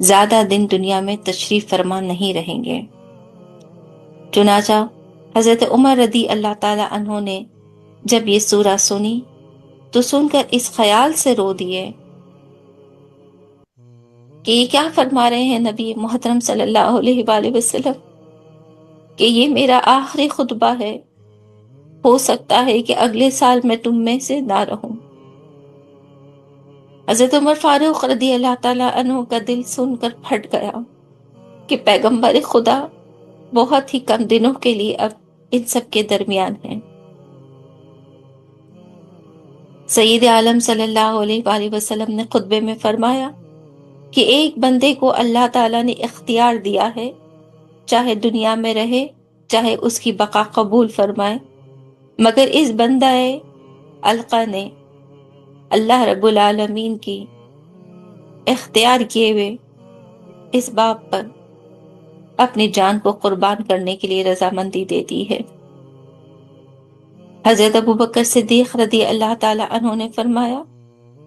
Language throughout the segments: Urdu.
زیادہ دن دنیا میں تشریف فرما نہیں رہیں گے۔ چنانچہ حضرت عمر رضی اللہ تعالی عنہ نے جب یہ سورہ سنی تو سن کر اس خیال سے رو دیے کہ یہ کیا فرما رہے ہیں نبی محترم صلی اللہ علیہ وآلہ وسلم، کہ یہ میرا آخری خطبہ ہے، ہو سکتا ہے کہ اگلے سال میں تم میں سے نہ رہوں۔ حضرت عمر فاروق رضی اللہ تعالی عنہ کا دل سن کر پھٹ گیا کہ پیغمبر خدا بہت ہی کم دنوں کے لیے اب ان سب کے درمیان ہیں۔ سید عالم صلی اللہ علیہ وآلہ وسلم نے خطبے میں فرمایا کہ ایک بندے کو اللہ تعالیٰ نے اختیار دیا ہے، چاہے دنیا میں رہے چاہے اس کی بقا قبول فرمائے، مگر اس بندہ القا نے اللہ رب العالمین کی اختیار کیے ہوئے اس باب پر اپنی جان کو قربان کرنے کے لیے رضامندی دے دی ہے۔ حضرت ابو بکر صدیق رضی اللہ تعالی عنہ نے فرمایا،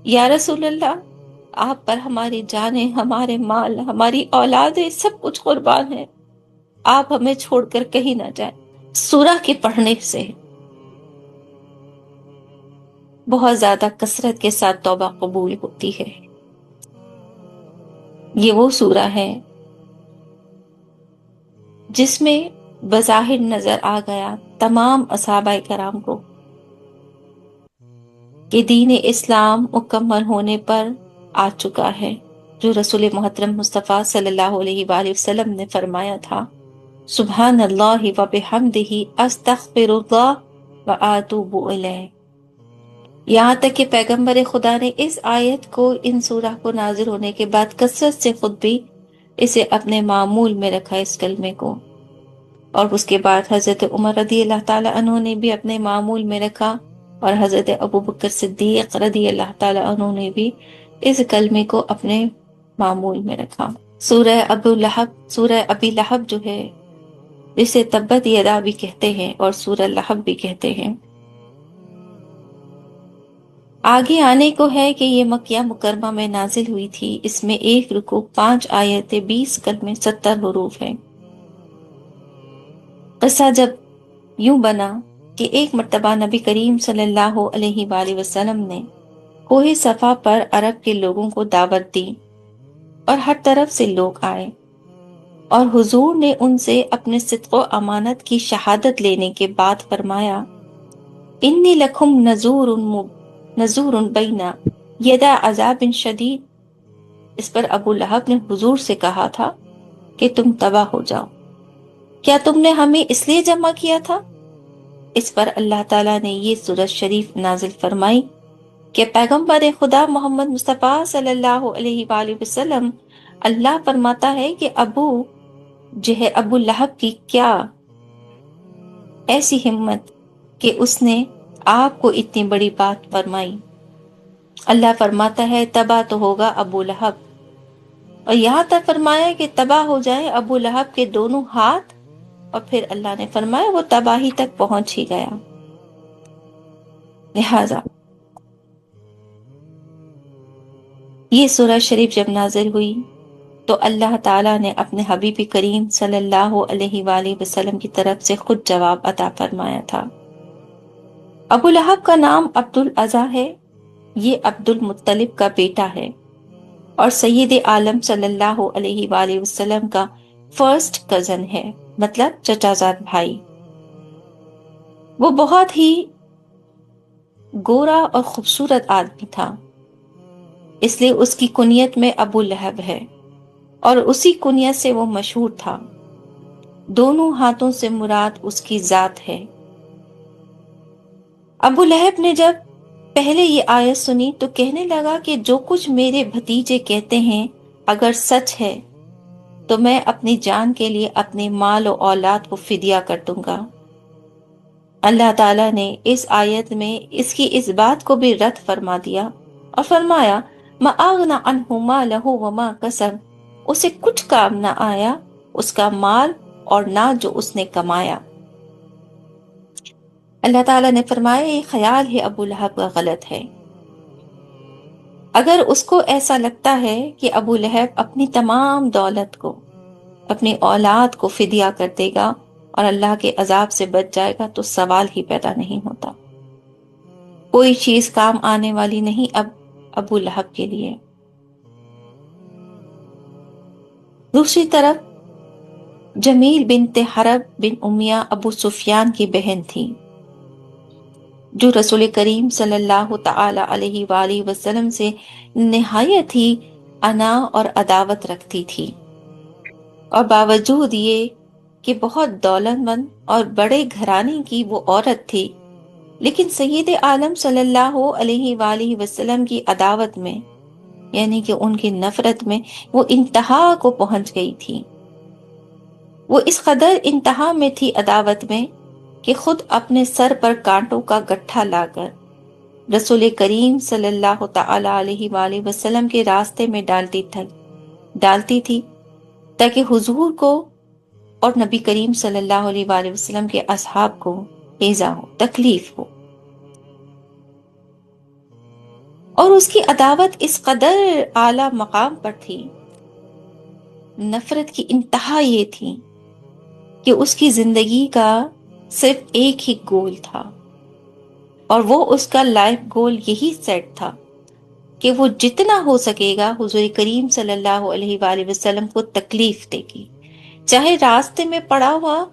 یا رسول اللہ، آپ پر ہماری جانیں، ہمارے مال، ہماری اولادیں سب کچھ قربان ہے، آپ ہمیں چھوڑ کر کہیں نہ جائیں۔ سورہ کے پڑھنے سے بہت زیادہ کثرت کے ساتھ توبہ قبول ہوتی ہے۔ یہ وہ سورہ ہے جس میں بظاہر نظر آ گیا تمام صحابہ کرام کو کہ دین اسلام مکمل ہونے پر آ چکا ہے، جو رسول محترم مصطفیٰ صلی اللہ علیہ وآلہ وسلم نے فرمایا تھا، سبحان اللہ و بحمدہ استغفر اللہ و اتوب الیہ۔ یہاں تک کہ پیغمبر خدا نے اس آیت کو، ان سورہ کو نازل ہونے کے بعد کثرت سے خود بھی اسے اپنے معمول میں رکھا، اس کلمے کو، اور اس کے بعد حضرت عمر رضی اللہ تعالی عنہ نے بھی اپنے معمول میں رکھا، اور حضرت ابو بکر صدیق رضی اللہ تعالی عنہ نے بھی اس کلمے کو اپنے معمول میں رکھا۔ سورہ ابی لہب جو ہے، جسے تبت یدا بھی کہتے ہیں اور سورہ لہب بھی کہتے ہیں، آگے آنے کو ہے کہ یہ مکہ مکرمہ میں نازل ہوئی تھی۔ اس میں 1 رکوع، 5 آیتیں، 20 کلمے، 70 حروف ہیں۔ قصہ جب یوں بنا کہ ایک مرتبہ نبی کریم صلی اللہ علیہ وآلہ وسلم نے کوہ صفا پر عرب کے لوگوں کو دعوت دی اور ہر طرف سے لوگ آئے، اور حضور نے ان سے اپنے صدق و امانت کی شہادت لینے کے بعد فرمایا، انی لکم نذور بین یدا عذاب شدید۔ اس پر ابو لہب نے حضور سے کہا تھا کہ تم تباہ ہو جاؤ، کیا تم نے ہمیں اس لیے جمع کیا تھا؟ اس پر اللہ تعالیٰ نے یہ سورۃ شریف نازل فرمائی کہ پیغمبر خدا محمد مصطفیٰ صلی اللہ علیہ وآلہ وسلم، اللہ فرماتا ہے کہ ابو لہب کی کیا ایسی ہمت کہ اس نے آپ کو اتنی بڑی بات فرمائی۔ اللہ فرماتا ہے تباہ تو ہوگا ابو لہب، اور یہاں تک فرمایا کہ تباہ ہو جائے ابو لہب کے دونوں ہاتھ، اور پھر اللہ نے فرمایا وہ تباہی تک پہنچ ہی گیا۔ لہذا یہ سورہ شریف جب نازل ہوئی تو اللہ تعالیٰ نے اپنے حبیب کریم صلی اللہ علیہ وآلہ وسلم کی طرف سے خود جواب عطا فرمایا تھا۔ ابو لہب کا نام عبد العزیٰ ہے، یہ عبد المطلب کا بیٹا ہے، اور سید عالم صلی اللہ علیہ وآلہ وسلم کا فرسٹ کزن ہے، مطلب چچا زاد بھائی۔ وہ بہت ہی گورا اور خوبصورت آدمی تھا، اس لیے اس کی کنیت میں ابو لہب ہے، اور اسی کنیت سے وہ مشہور تھا۔ دونوں ہاتھوں سے مراد اس کی ذات ہے۔ ابو لہب نے جب پہلے یہ آیت سنی تو کہنے لگا کہ جو کچھ میرے بھتیجے کہتے ہیں اگر سچ ہے تو میں اپنی جان کے لیے اپنے مال و اولاد کو فدیہ کر دوں گا۔ اللہ تعالیٰ نے اس آیت میں اس کی اس بات کو بھی رد فرما دیا اور فرمایا، ما اغنى عنہ مالہ وما کسب، اسے کچھ کام نہ آیا اس کا مال اور نہ جو اس نے کمایا۔ اللہ تعالیٰ نے فرمایا یہ خیال ہے ابو لہب کا غلط ہے۔ اگر اس کو ایسا لگتا ہے کہ ابو لہب اپنی تمام دولت کو، اپنی اولاد کو فدیہ کر دے گا اور اللہ کے عذاب سے بچ جائے گا، تو سوال ہی پیدا نہیں ہوتا۔ کوئی چیز کام آنے والی نہیں اب ابو لہب کے لیے۔ دوسری طرف جمیل بنت حرب بن امیہ ابو سفیان کی بہن تھی، جو رسول کریم صلی اللہ تعالی علیہ وآلہ وسلم سے نہایت ہی انا اور عداوت رکھتی تھی، اور باوجود یہ کہ بہت دولت مند اور بڑے گھرانے کی وہ عورت تھی، لیکن سید عالم صلی اللہ علیہ وآلہ وسلم کی عداوت میں، یعنی کہ ان کی نفرت میں، وہ انتہا کو پہنچ گئی تھی۔ وہ اس قدر انتہا میں تھی عداوت میں کہ خود اپنے سر پر کانٹوں کا گٹھا لا کر رسول کریم صلی اللہ تعالی علیہ وآلہ وسلم کے راستے میں ڈالتی تھی، تاکہ حضور کو اور نبی کریم صلی اللہ علیہ وآلہ وسلم کے اصحاب کو ایذا ہو، تکلیف ہو۔ اور اس کی عداوت اس قدر اعلیٰ مقام پر تھی، نفرت کی انتہا یہ تھی کہ اس کی زندگی کا صرف ایک ہی گول تھا، اور وہ اس کا لائف گول یہی سیٹ تھا کہ وہ جتنا ہو سکے گا حضور کریم صلی اللہ علیہ وآلہ وسلم کو تکلیف دے گی، چاہے راستے میں پڑا ہوا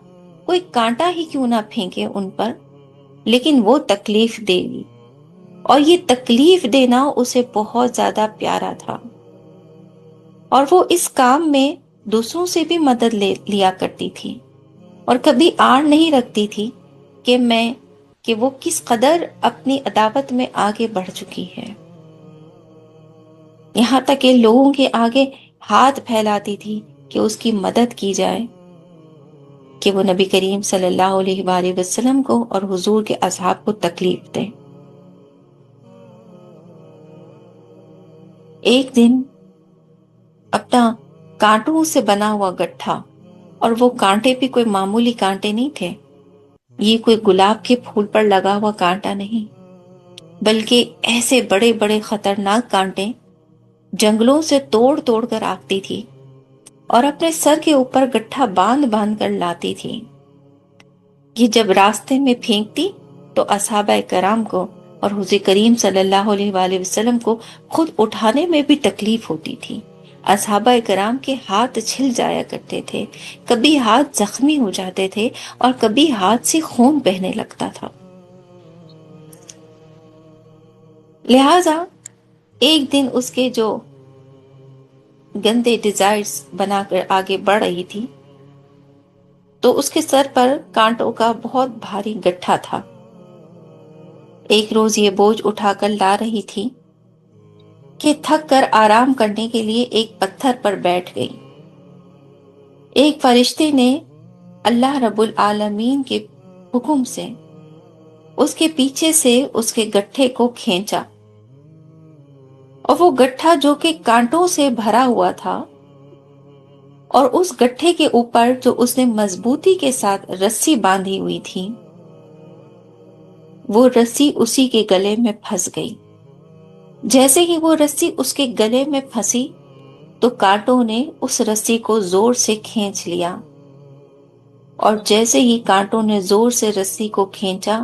کوئی کانٹا ہی کیوں نہ پھینکے ان پر، لیکن وہ تکلیف دے گی۔ اور یہ تکلیف دینا اسے بہت زیادہ پیارا تھا، اور وہ اس کام میں دوسروں سے بھی مدد لیا کرتی تھی، اور کبھی آڑ نہیں رکھتی تھی کہ وہ کس قدر اپنی عداوت میں آگے بڑھ چکی ہے، یہاں تک کہ لوگوں کے آگے ہاتھ پھیلاتی تھی کہ اس کی مدد کی جائے کہ وہ نبی کریم صلی اللہ علیہ وآلہ وسلم کو اور حضور کے اصحاب کو تکلیف دے۔ ایک دن اپنا کانٹوں سے بنا ہوا گٹھا، اور وہ کانٹے بھی کوئی معمولی کانٹے نہیں تھے، یہ کوئی گلاب کے پھول پر لگا ہوا کانٹا نہیں، بلکہ ایسے بڑے بڑے خطرناک کانٹے جنگلوں سے توڑ توڑ کر آتی تھی، اور اپنے سر کے اوپر گٹھا باندھ باندھ کر لاتی تھی۔ یہ جب راستے میں پھینکتی تو اصحابہ کرام کو اور حضور کریم صلی اللہ علیہ وآلہ وسلم کو خود اٹھانے میں بھی تکلیف ہوتی تھی۔ اصحابہ کرام کے ہاتھ چھل جایا کرتے تھے، کبھی ہاتھ زخمی ہو جاتے تھے، اور کبھی ہاتھ سے خون بہنے لگتا تھا۔ لہذا ایک دن اس کے جو گندے ڈیزائرز بنا کر آگے بڑھ رہی تھی، تو اس کے سر پر کانٹوں کا بہت بھاری گٹھا تھا۔ ایک روز یہ بوجھ اٹھا کر لا رہی تھی کہ تھک کر آرام کرنے کے لیے ایک پتھر پر بیٹھ گئی۔ ایک فرشتے نے اللہ رب العالمین کے حکم سے اس کے پیچھے سے اس کے گٹھے کو کھینچا، اور وہ گٹھا جو کہ کانٹوں سے بھرا ہوا تھا، اور اس گٹھے کے اوپر جو اس نے مضبوطی کے ساتھ رسی باندھی ہوئی تھی، وہ رسی اسی کے گلے میں پھنس گئی۔ جیسے ہی وہ رسی اس کے گلے میں پھنسی تو کانٹوں نے اس رسی کو زور سے کھینچ لیا، اور جیسے ہی کانٹوں نے زور سے رسی کو کھینچا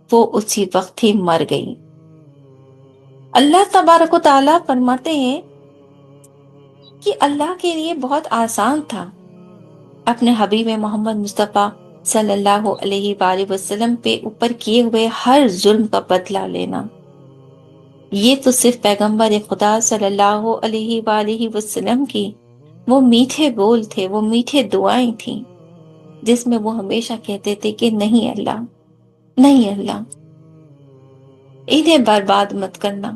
وہ اسی وقت ہی مر گئی۔ اللہ تبارک و تعالیٰ فرماتے ہیں کہ اللہ کے لیے بہت آسان تھا اپنے حبیب محمد مصطفیٰ صلی اللہ علیہ وآلہ وسلم پہ اوپر کیے ہوئے ہر ظلم کا بدلہ لینا۔ یہ تو صرف پیغمبر خدا صلی اللہ علیہ وآلہ وسلم کی وہ میٹھے بول تھے، وہ میٹھے دعائیں تھیں، جس میں وہ ہمیشہ کہتے تھے کہ نہیں اللہ، نہیں اللہ، انہیں برباد مت کرنا۔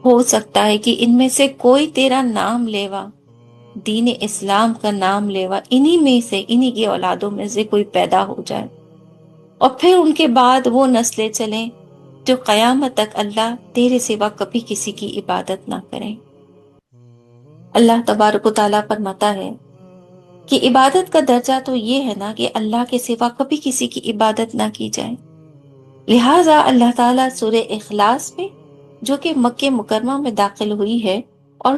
ہو سکتا ہے کہ ان میں سے کوئی تیرا نام لیوا، دین اسلام کا نام لیوا، انہی میں سے، انہی کی اولادوں میں سے کوئی پیدا ہو جائے، اور پھر ان کے بعد وہ نسلیں چلیں جو قیامت تک اللہ تیرے سوا کبھی کسی کی عبادت نہ کریں۔ اللہ تبارک و تعالیٰ فرماتا ہے کہ عبادت کا درجہ تو یہ ہے نا کہ اللہ کے سوا کبھی کسی کی عبادت نہ کی جائے۔ لہٰذا اللہ تعالیٰ سورہ اخلاص میں جو کہ مکہ مکرمہ میں داخل ہوئی ہے اور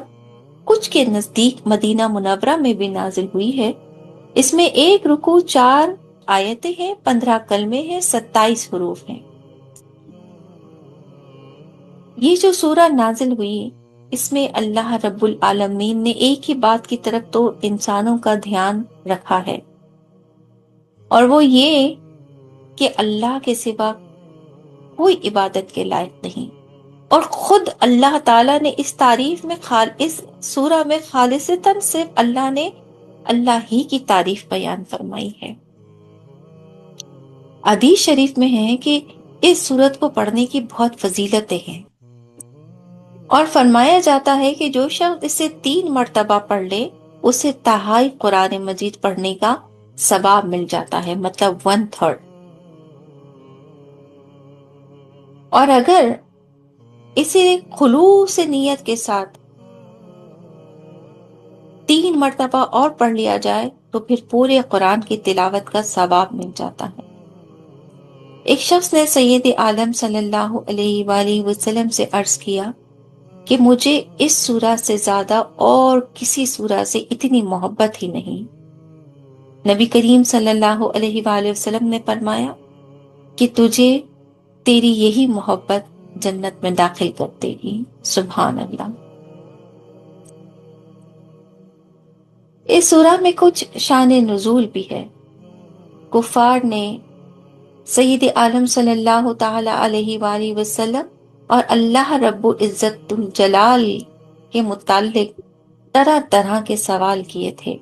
کچھ کے نزدیک مدینہ منورہ میں بھی نازل ہوئی ہے، اس میں 1 رکوع 4 آیتیں ہیں، 15 کلمے ہیں، 27 حروف ہیں۔ یہ جو سورہ نازل ہوئی، اس میں اللہ رب العالمین نے ایک ہی بات کی طرف تو انسانوں کا دھیان رکھا ہے، اور وہ یہ کہ اللہ کے سوا کوئی عبادت کے لائق نہیں، اور خود اللہ تعالیٰ نے اس تعریف میں اس سورہ میں خالصتاً صرف اللہ نے اللہ ہی کی تعریف بیان فرمائی ہے۔ حدیث شریف میں ہے کہ اس سورت کو پڑھنے کی بہت فضیلتیں ہیں، اور فرمایا جاتا ہے کہ جو شخص اسے 3 مرتبہ پڑھ لے اسے تہائی قرآن مجید پڑھنے کا ثواب مل جاتا ہے، مطلب 1/3۔ اور اگر اسے خلوص نیت کے ساتھ 3 مرتبہ اور پڑھ لیا جائے تو پھر پورے قرآن کی تلاوت کا ثواب مل جاتا ہے۔ ایک شخص نے سید عالم صلی اللہ علیہ وآلہ وسلم سے عرض کیا کہ مجھے اس سورہ سے زیادہ اور کسی سورہ سے اتنی محبت ہی نہیں۔ نبی کریم صلی اللہ علیہ وآلہ وسلم نے فرمایا کہ تجھے تیری یہی محبت جنت میں داخل کر دے گی۔ سبحان اللہ۔ اس سورہ میں کچھ شان نزول بھی ہے۔ کفار نے سید عالم صلی اللہ تعالی علیہ وآلہ وسلم اور اللہ رب العزت الجلال کے متعلق طرح طرح کے سوال کیے تھے۔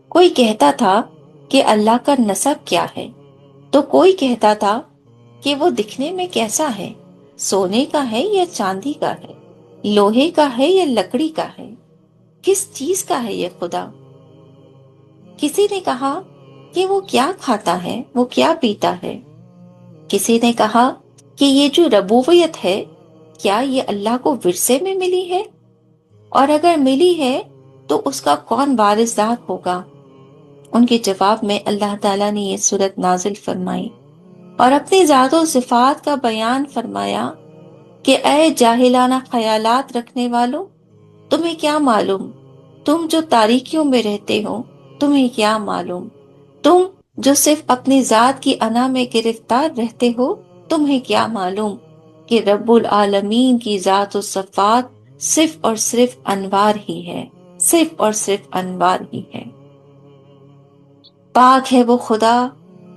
کوئی کہتا تھا کہ اللہ کا نسب کیا ہے، تو کوئی کہتا تھا کہ وہ دکھنے میں کیسا ہے، سونے کا ہے یا چاندی کا ہے، لوہے کا ہے یا لکڑی کا ہے، کس چیز کا ہے یہ خدا۔ کسی نے کہا کہ وہ کیا کھاتا ہے، وہ کیا پیتا ہے۔ کسی نے کہا کہ یہ جو ربوبیت ہے کیا یہ اللہ کو ورثے میں ملی ہے، اور اگر ملی ہے تو اس کا کون وارثدار ہوگا۔ ان کے جواب میں اللہ تعالیٰ نے یہ سورت نازل فرمائی اور اپنی ذات و صفات کا بیان فرمایا کہ اے جاہلانہ خیالات رکھنے والوں، تمہیں کیا معلوم، تم جو تاریکیوں میں رہتے ہو تمہیں کیا معلوم، تم جو صرف اپنی ذات کی انا میں گرفتار رہتے ہو تمہیں کیا معلوم کہ رب العالمین کی ذات و صفات صرف اور صرف انوار ہی ہے، صرف اور صرف انوار ہی ہے۔ پاک ہے وہ خدا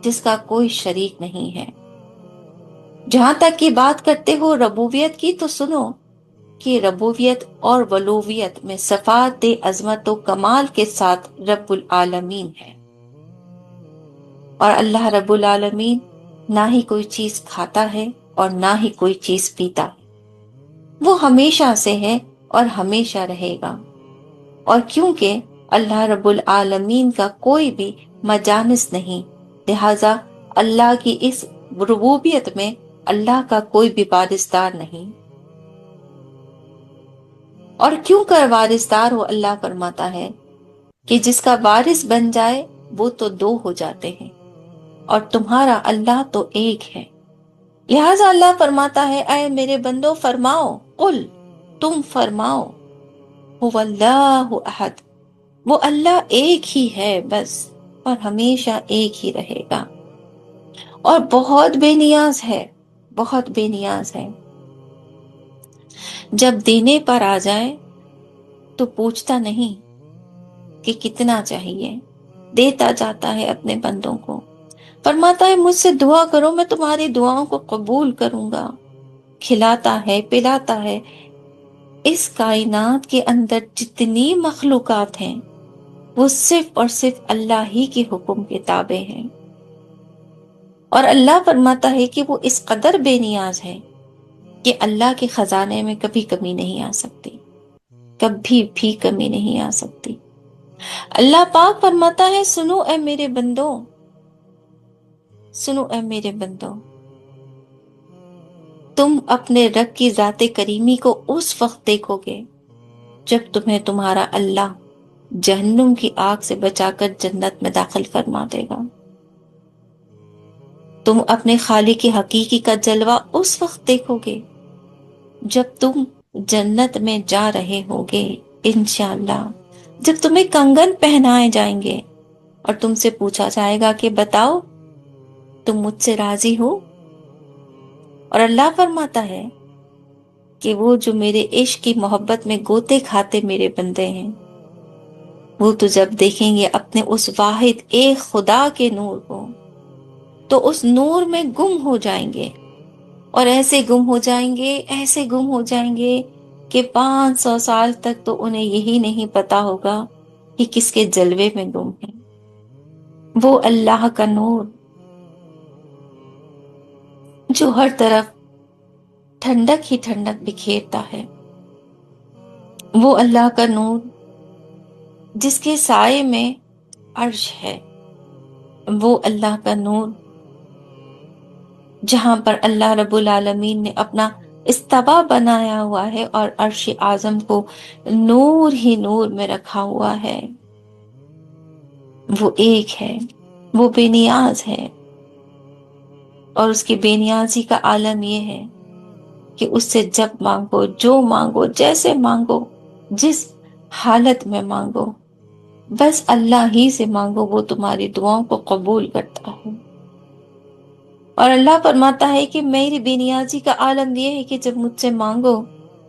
جس کا کوئی شریک نہیں ہے۔ جہاں تک کی بات کرتے ہو ربوبیت کی، تو سنو کہ ربوبیت اور ولویت میں صفات عظمت و کمال کے ساتھ رب العالمین ہے، اور اللہ رب العالمین نہ ہی کوئی چیز کھاتا ہے اور نہ ہی کوئی چیز پیتا ہے، وہ ہمیشہ سے ہے اور ہمیشہ رہے گا۔ اور کیونکہ اللہ رب العالمین کا کوئی بھی مجانس نہیں، لہذا اللہ کی اس ربوبیت میں اللہ کا کوئی بھی وارثدار نہیں۔ اور کیوں کر وارثدار ہو، اللہ فرماتا ہے کہ جس کا وارث بن جائے وہ تو 2 ہو جاتے ہیں، اور تمہارا اللہ تو ایک ہے۔ لہذا اللہ فرماتا ہے اے میرے بندو فرماؤ، قل تم فرماؤ، هو اللہ احد، وہ اللہ ایک ہی ہے بس، اور ہمیشہ ایک ہی رہے گا، اور بہت بے نیاز ہے، بہت بے نیاز ہے۔ جب دینے پر آ جائے تو پوچھتا نہیں کہ کتنا چاہیے، دیتا جاتا ہے اپنے بندوں کو۔ فرماتا ہے مجھ سے دعا کرو، میں تمہاری دعاؤں کو قبول کروں گا۔ کھلاتا ہے، پلاتا ہے۔ اس کائنات کے اندر جتنی مخلوقات ہیں وہ صرف اور صرف اللہ ہی کے حکم کے تابع ہیں، اور اللہ فرماتا ہے کہ وہ اس قدر بے نیاز ہے کہ اللہ کے خزانے میں کبھی کمی نہیں آ سکتی، کبھی بھی کمی نہیں آ سکتی۔ اللہ پاک فرماتا ہے سنو اے میرے بندو، سنو اے میرے بندو، تم اپنے رب کی ذات کریمی کو اس وقت دیکھو گے جب تمہیں تمہارا اللہ جہنم کی آگ سے بچا کر جنت میں داخل فرما دے گا۔ تم اپنے خالق حقیقی کا جلوہ اس وقت دیکھو گے جب تم جنت میں جا رہے ہوگے انشاءاللہ، جب تمہیں کنگن پہنائے جائیں گے اور تم سے پوچھا جائے گا کہ بتاؤ تم مجھ سے راضی ہو، اور اللہ فرماتا ہے کہ وہ جو میرے عشق کی محبت میں گوتے کھاتے میرے بندے ہیں، وہ تو جب دیکھیں گے اپنے اس واحد ایک خدا کے نور کو تو اس نور میں گم ہو جائیں گے، اور ایسے گم ہو جائیں گے، ایسے گم ہو جائیں گے کہ 500 سال تک تو انہیں یہی نہیں پتا ہوگا کہ کس کے جلوے میں گم ہیں۔ وہ اللہ کا نور جو ہر طرف ٹھنڈک ہی ٹھنڈک بکھیرتا ہے، وہ اللہ کا نور جس کے سائے میں عرش ہے، وہ اللہ کا نور جہاں پر اللہ رب العالمین نے اپنا استوا بنایا ہوا ہے اور عرش اعظم کو نور ہی نور میں رکھا ہوا ہے، وہ ایک ہے، وہ بے نیاز ہے، اور اس کی بے نیازی کا عالم یہ ہے کہ اس سے جب مانگو، جو مانگو، جیسے مانگو، جس حالت میں مانگو، بس اللہ ہی سے مانگو، وہ تمہاری دعاؤں کو قبول کرتا ہے۔ اور اللہ فرماتا ہے کہ میری بے نیازی کا عالم یہ ہے کہ جب مجھ سے مانگو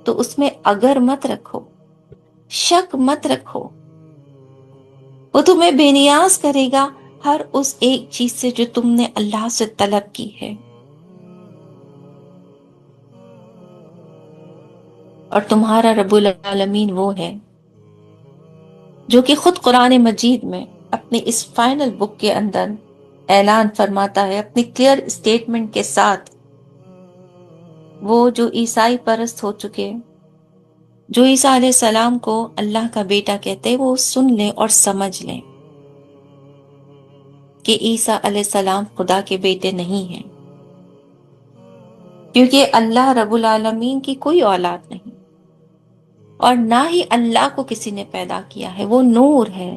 تو اس میں اگر مت رکھو، شک مت رکھو، وہ تمہیں بے نیاز کرے گا ہر اس ایک چیز سے جو تم نے اللہ سے طلب کی ہے۔ اور تمہارا رب العالمین وہ ہے جو کہ خود قرآن مجید میں اپنی اس فائنل بک کے اندر اعلان فرماتا ہے اپنی کلیئر اسٹیٹمنٹ کے ساتھ، وہ جو عیسائی پرست ہو چکے، جو عیسیٰ علیہ السلام کو اللہ کا بیٹا کہتے، وہ سن لیں اور سمجھ لیں کہ عیسیٰ علیہ السلام خدا کے بیٹے نہیں ہیں، کیونکہ اللہ رب العالمین کی کوئی اولاد نہیں، اور نہ ہی اللہ کو کسی نے پیدا کیا ہے، وہ نور ہے،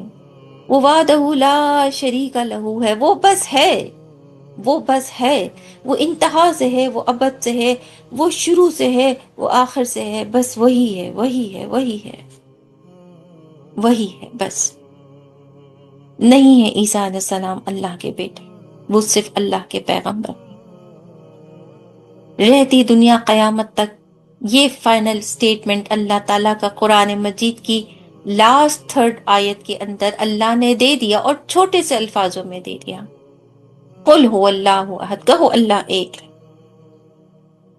وہ وحدہ لا شریک لہ ہے، وہ بس ہے، وہ بس ہے، وہ انتہا سے ہے، وہ ابد سے ہے، وہ شروع سے ہے، وہ آخر سے ہے، بس وہی ہے، وہی ہے، وہی ہے، وہی ہے بس۔ نہیں ہے عیسیٰ علیہ السلام اللہ کے بیٹے، وہ صرف اللہ کے پیغمبر ہیں۔ رہتی دنیا قیامت تک یہ فائنل سٹیٹمنٹ اللہ تعالیٰ کا قرآن مجید کی لاسٹ 3rd آیت کے اندر اللہ نے دے دیا، اور چھوٹے سے الفاظوں میں دے دیا، قل هو اللہ احد، کہو اللہ ایک ہے،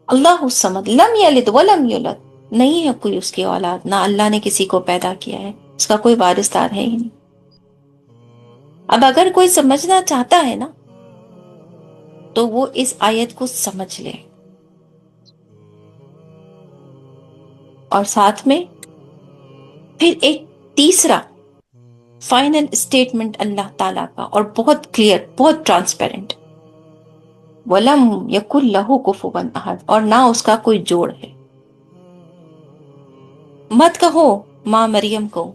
اللہ الصمد، لم یلد ولم یولد، نہیں ہے کوئی اس کی اولاد، نہ اللہ نے کسی کو پیدا کیا ہے، اس کا کوئی وارثدار ہے ہی نہیں۔ اب اگر کوئی سمجھنا چاہتا ہے نا تو وہ اس آیت کو سمجھ لے، اور ساتھ میں پھر ایک تیسرا فائنل اسٹیٹمنٹ اللہ تعالیٰ کا، اور بہت کلیئر، بہت ٹرانسپیرنٹ، وَلَمْ يَكُنْ لَهُ كُفُوًا أَحَدٌ، اور نہ اس کا کوئی جوڑ ہے۔ مت کہو ماں مریم کو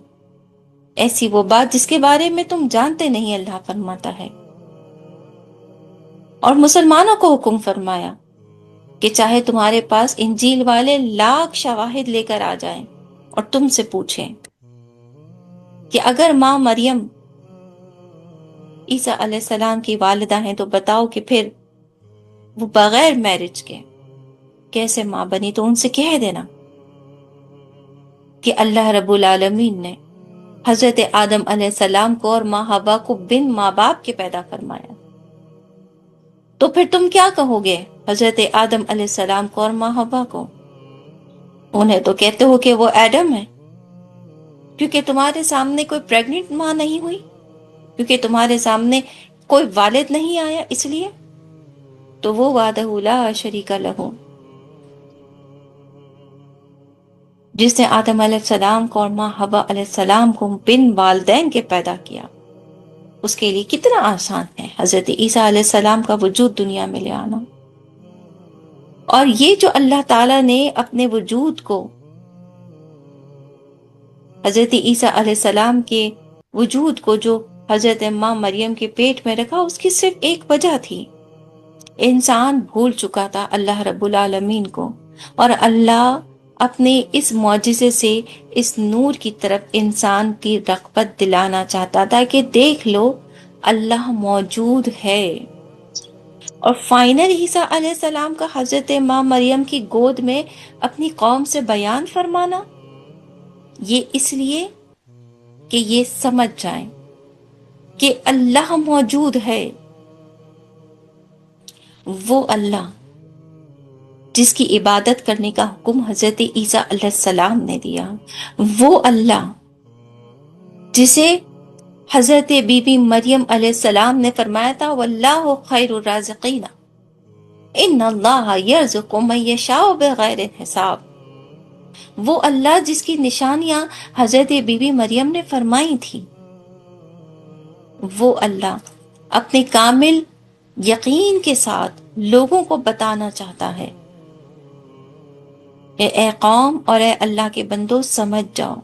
ایسی وہ بات جس کے بارے میں تم جانتے نہیں، اللہ فرماتا ہے۔ اور مسلمانوں کو حکم فرمایا کہ چاہے تمہارے پاس انجیل والے لاکھ شواہد لے کر آ جائیں اور تم سے پوچھیں کہ اگر ماں مریم عیسیٰ علیہ السلام کی والدہ ہیں تو بتاؤ کہ پھر وہ بغیر میرج کے کیسے ماں بنی، تو ان سے کہہ دینا کہ اللہ رب العالمین نے حضرت آدم علیہ السلام کو اور ماں حوا کو بن ماں باپ کے پیدا فرمایا، تو پھر تم کیا کہو گے حضرت آدم علیہ السلام کو اور ماں حوا کو؟ انہیں تو کہتے ہو کہ وہ ایڈم ہے، کیونکہ تمہارے سامنے کوئی پریگننٹ ماں نہیں ہوئی، کیونکہ تمہارے سامنے کوئی والد نہیں آیا، اس لیے تو وہ وحدہ لا شریک لہ، جس نے آدم علیہ السلام کو اور ماں حوا علیہ السلام کو بن والدین کے پیدا کیا، اس کے لیے کتنا آسان ہے حضرت عیسیٰ علیہ السلام کا وجود دنیا میں لے آنا۔ اور یہ جو اللہ تعالیٰ نے اپنے وجود کو حضرت عیسیٰ علیہ السلام کے وجود کو جو حضرت ماں مریم کے پیٹ میں رکھا، اس کی صرف ایک وجہ تھی، انسان بھول چکا تھا اللہ رب العالمین کو، اور اللہ اپنے اس معجزے سے اس نور کی طرف انسان کی رغبت دلانا چاہتا تھا کہ دیکھ لو اللہ موجود ہے۔ اور فائنل عیسیٰ علیہ السلام کا حضرت ماں مریم کی گود میں اپنی قوم سے بیان فرمانا، یہ اس لیے کہ یہ سمجھ جائیں کہ اللہ موجود ہے، وہ اللہ جس کی عبادت کرنے کا حکم حضرت عیسیٰ علیہ السلام نے دیا، وہ اللہ جسے حضرت بی بی مریم علیہ السلام نے فرمایا تھا واللہ خیر الرازقین ان اللہ یرزق من یشاء بغیر حساب، وہ اللہ جس کی نشانیاں حضرت بی بی مریم نے فرمائی تھی، وہ اللہ اپنے کامل یقین کے ساتھ لوگوں کو بتانا چاہتا ہے کہ اے قوم اور اے اللہ کے بندو سمجھ جاؤ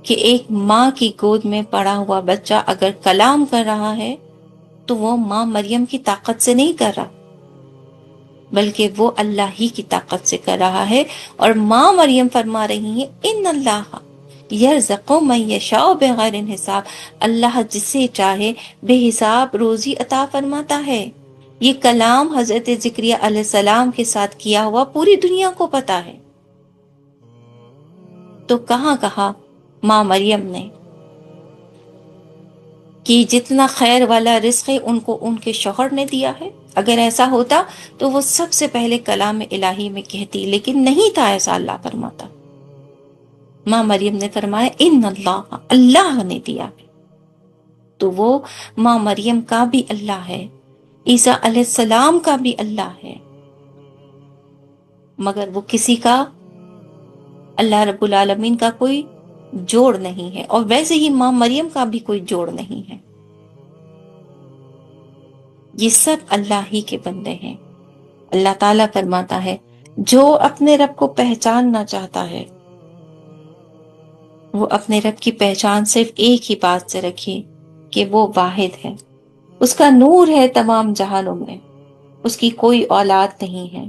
کہ ایک ماں کی گود میں پڑا ہوا بچہ اگر کلام کر رہا ہے تو وہ ماں مریم کی طاقت سے نہیں کر رہا، بلکہ وہ اللہ ہی کی طاقت سے کر رہا ہے۔ اور ماں مریم فرما رہی ہیں ان اللہ یرزق من یشاء بغیر حساب، اللہ جسے چاہے بے حساب روزی عطا فرماتا ہے۔ یہ کلام حضرت زکریا علیہ السلام کے ساتھ کیا ہوا پوری دنیا کو پتا ہے، تو کہاں کہا ماں مریم نے کہ جتنا خیر والا رزق ہے ان کو ان کے شوہر نے دیا ہے؟ اگر ایسا ہوتا تو وہ سب سے پہلے کلام الہی میں کہتی، لیکن نہیں تھا ایسا، اللہ فرماتا۔ ماں مریم نے فرمایا ان اللہ، اللہ نے دیا ہے، تو وہ ماں مریم کا بھی اللہ ہے، عیسیٰ علیہ السلام کا بھی اللہ ہے، مگر وہ کسی کا، اللہ رب العالمین کا کوئی جوڑ نہیں ہے، اور ویسے ہی ماں مریم کا بھی کوئی جوڑ نہیں ہے۔ یہ سب اللہ ہی کے بندے ہیں۔ اللہ تعالیٰ فرماتا ہے جو اپنے رب کو پہچاننا چاہتا ہے وہ اپنے رب کی پہچان صرف ایک ہی بات سے رکھے کہ وہ واحد ہے، اس کا نور ہے تمام جہانوں میں، اس کی کوئی اولاد نہیں ہے،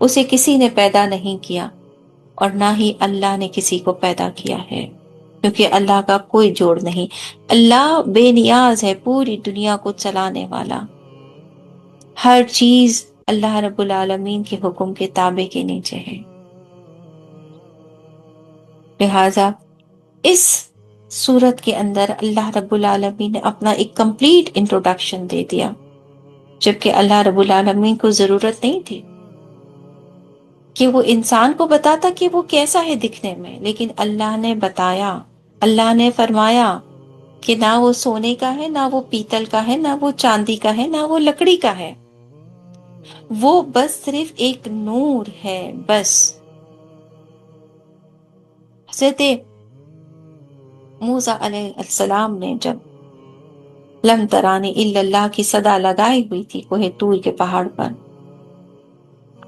اسے کسی نے پیدا نہیں کیا اور نہ ہی اللہ نے کسی کو پیدا کیا ہے، کیونکہ اللہ کا کوئی جوڑ نہیں۔ اللہ بے نیاز ہے، پوری دنیا کو چلانے والا، ہر چیز اللہ رب العالمین کے حکم کے تابع کے نیچے ہے۔ لہذا اس سورت کے اندر اللہ رب العالمین نے اپنا ایک کمپلیٹ انٹروڈکشن دے دیا، جبکہ اللہ رب العالمین کو ضرورت نہیں تھی کہ وہ انسان کو بتاتا کہ وہ کیسا ہے دکھنے میں، لیکن اللہ نے بتایا، اللہ نے فرمایا کہ نہ وہ سونے کا ہے، نہ وہ پیتل کا ہے، نہ وہ چاندی کا ہے، نہ وہ لکڑی کا ہے، وہ بس صرف ایک نور ہے، بس۔ حضرت موسیٰ علیہ السلام نے جب لم ترانی الا اللہ کی صدا لگائی ہوئی تھی کوہ طور کے پہاڑ پر،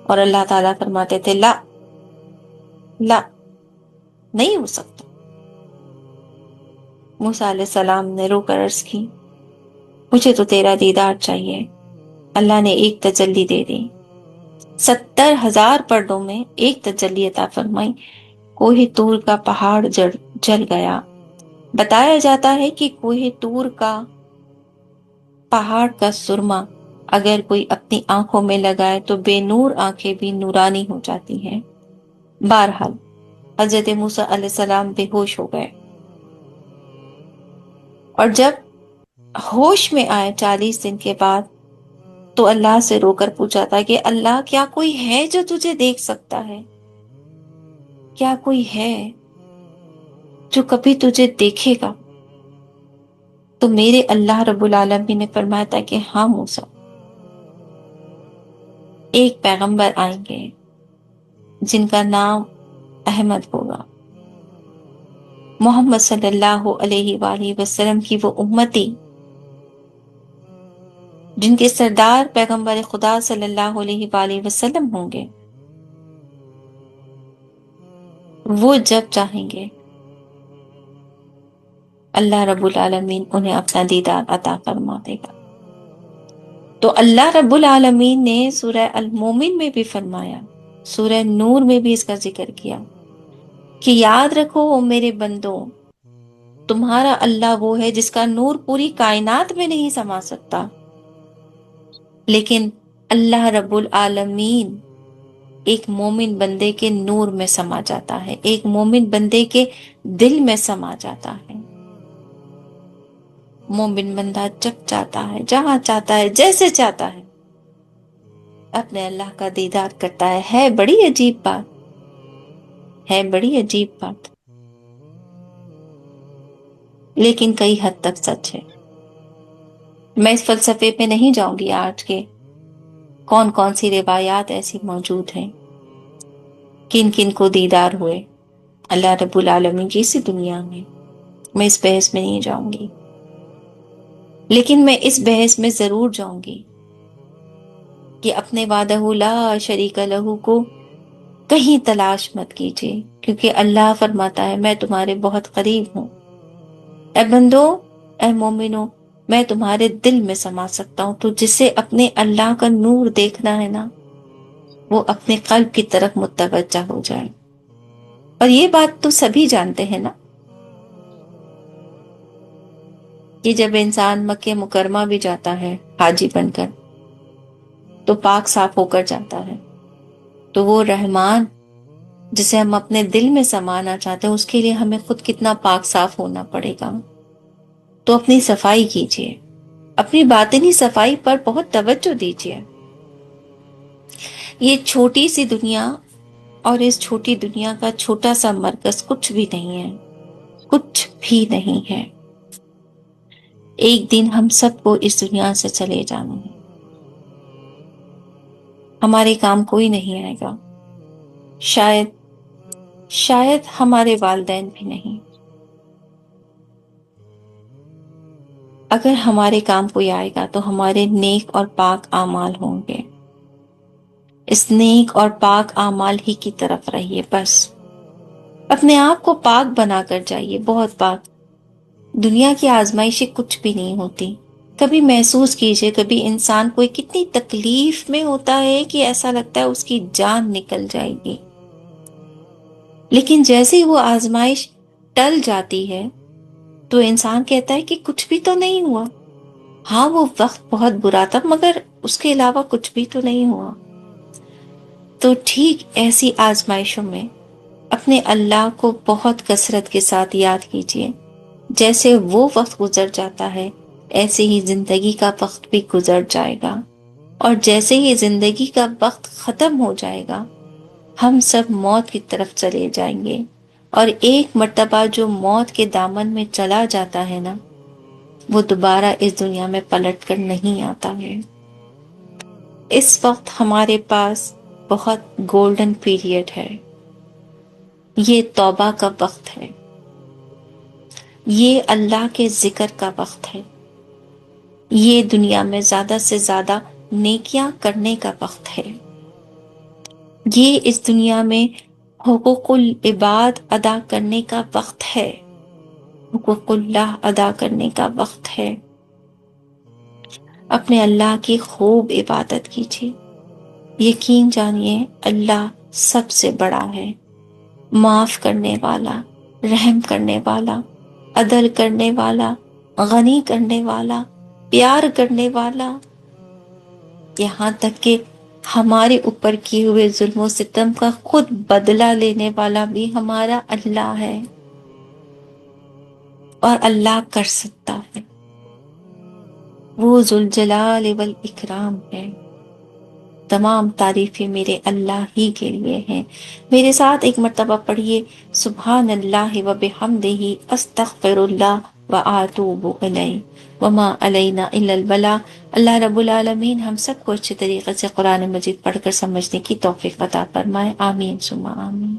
اور اللہ تعالیٰ فرماتے تھے لا لا نہیں ہو سکتا، موسیٰ علیہ السلام نے رو کر عرض کی مجھے تو تیرا دیدار چاہیے۔ اللہ نے ایک تجلی دے دی، 70,000 پردوں میں ایک تجلی عطا فرمائی، کوہ طور کا پہاڑ جل گیا۔ بتایا جاتا ہے کہ کوہ طور کا پہاڑ کا سرما اگر کوئی اپنی آنکھوں میں لگائے تو بے نور آنکھیں بھی نورانی ہو جاتی ہیں۔ بہرحال حضرت موسیٰ علیہ السلام بے ہوش ہو گئے، اور جب ہوش میں آئے 40 دن کے بعد تو اللہ سے رو کر پوچھا تھا کہ اللہ کیا کوئی ہے جو تجھے دیکھ سکتا ہے؟ کیا کوئی ہے جو کبھی تجھے دیکھے گا؟ تو میرے اللہ رب العالمین نے فرمایا تھا کہ ہاں موسیٰ، ایک پیغمبر آئیں گے جن کا نام احمد ہوگا، محمد صلی اللہ علیہ وآلہ وسلم کی وہ امتی جن کے سردار پیغمبر خدا صلی اللہ علیہ وآلہ وسلم ہوں گے، وہ جب چاہیں گے اللہ رب العالمین انہیں اپنا دیدار عطا فرما دے گا۔ تو اللہ رب العالمین نے سورہ المومن میں بھی فرمایا سورہ نور میں بھی اس کا ذکر کیا کہ یاد رکھو میرے بندوں، تمہارا اللہ وہ ہے جس کا نور پوری کائنات میں نہیں سما سکتا، لیکن اللہ رب العالمین ایک مومن بندے کے نور میں سما جاتا ہے، ایک مومن بندے کے دل میں سما جاتا ہے۔ مومن بندہ جب چاہتا ہے، جہاں چاہتا ہے، جیسے چاہتا ہے اپنے اللہ کا دیدار کرتا ہے بڑی عجیب بات، ہے بڑی عجیب بات، لیکن کئی حد تک سچ ہے۔ میں اس فلسفے پہ نہیں جاؤں گی آج کے کون کون سی روایات ایسی موجود ہیں، کن کن کو دیدار ہوئے اللہ رب العالمین کی اسی دنیا میں اس بحث میں نہیں جاؤں گی، لیکن میں اس بحث میں ضرور جاؤں گی کہ اپنے وحدہ لا شریک لہ کو کہیں تلاش مت کیجیے، کیونکہ اللہ فرماتا ہے میں تمہارے بہت قریب ہوں۔ اے بندو، اے مومنو، میں تمہارے دل میں سما سکتا ہوں، تو جسے اپنے اللہ کا نور دیکھنا ہے نا، وہ اپنے قلب کی طرف متوجہ ہو جائے۔ اور یہ بات تو سبھی جانتے ہیں نا کہ جب انسان مکہ مکرمہ بھی جاتا ہے حاجی بن کر تو پاک صاف ہو کر جاتا ہے، تو وہ رحمان جسے ہم اپنے دل میں سمانا چاہتے ہیں اس کے لیے ہمیں خود کتنا پاک صاف ہونا پڑے گا۔ تو اپنی صفائی کیجیے، اپنی باطنی صفائی پر بہت توجہ دیجیے۔ یہ چھوٹی سی دنیا اور اس چھوٹی دنیا کا چھوٹا سا مرکز کچھ بھی نہیں ہے، کچھ بھی نہیں ہے۔ ایک دن ہم سب کو اس دنیا سے چلے جانا ہے، ہمارے کام کوئی نہیں آئے گا، شاید ہمارے والدین بھی نہیں۔ اگر ہمارے کام کوئی آئے گا تو ہمارے نیک اور پاک اعمال ہوں گے۔ اس نیک اور پاک اعمال ہی کی طرف رہیے، بس اپنے آپ کو پاک بنا کر جائیے، بہت پاک۔ دنیا کی آزمائشیں کچھ بھی نہیں ہوتی۔ کبھی محسوس کیجئے، کبھی انسان کوئی کتنی تکلیف میں ہوتا ہے کہ ایسا لگتا ہے اس کی جان نکل جائے گی، لیکن جیسے ہی وہ آزمائش ٹل جاتی ہے تو انسان کہتا ہے کہ کچھ بھی تو نہیں ہوا۔ ہاں وہ وقت بہت برا تھا مگر اس کے علاوہ کچھ بھی تو نہیں ہوا۔ تو ٹھیک ایسی آزمائشوں میں اپنے اللہ کو بہت کثرت کے ساتھ یاد کیجئے۔ جیسے وہ وقت گزر جاتا ہے ایسے ہی زندگی کا وقت بھی گزر جائے گا، اور جیسے ہی زندگی کا وقت ختم ہو جائے گا ہم سب موت کی طرف چلے جائیں گے، اور ایک مرتبہ جو موت کے دامن میں چلا جاتا ہے نا، وہ دوبارہ اس دنیا میں پلٹ کر نہیں آتا ہے۔ اس وقت ہمارے پاس بہت گولڈن پیریڈ ہے، یہ توبہ کا وقت ہے، یہ اللہ کے ذکر کا وقت ہے، یہ دنیا میں زیادہ سے زیادہ نیکیاں کرنے کا وقت ہے، یہ اس دنیا میں حقوق العباد ادا کرنے کا وقت ہے، حقوق اللہ ادا کرنے کا وقت ہے۔ اپنے اللہ کی خوب عبادت کیجیے، یقین جانیے اللہ سب سے بڑا ہے، معاف کرنے والا، رحم کرنے والا، عدل کرنے والا، غنی کرنے والا، پیار کرنے والا، یہاں تک کہ ہمارے اوپر کیے ہوئے ظلم و ستم کا خود بدلہ لینے والا بھی ہمارا اللہ ہے، اور اللہ کر سکتا ہے، وہ ذوالجلال والاکرام ہے۔ تمام تعریفیں میرے اللہ ہی کے لیے ہیں۔ میرے ساتھ ایک مرتبہ پڑھیے، سبحان اللہ و بحمدہ، استغفر اللہ و اتوب الیہ وما علینا الا البلاغ۔ اللہ رب العالمین ہم سب کو اچھے طریقے سے قرآن مجید پڑھ کر سمجھنے کی توفیق عطا فرمائے، آمین ثم آمین۔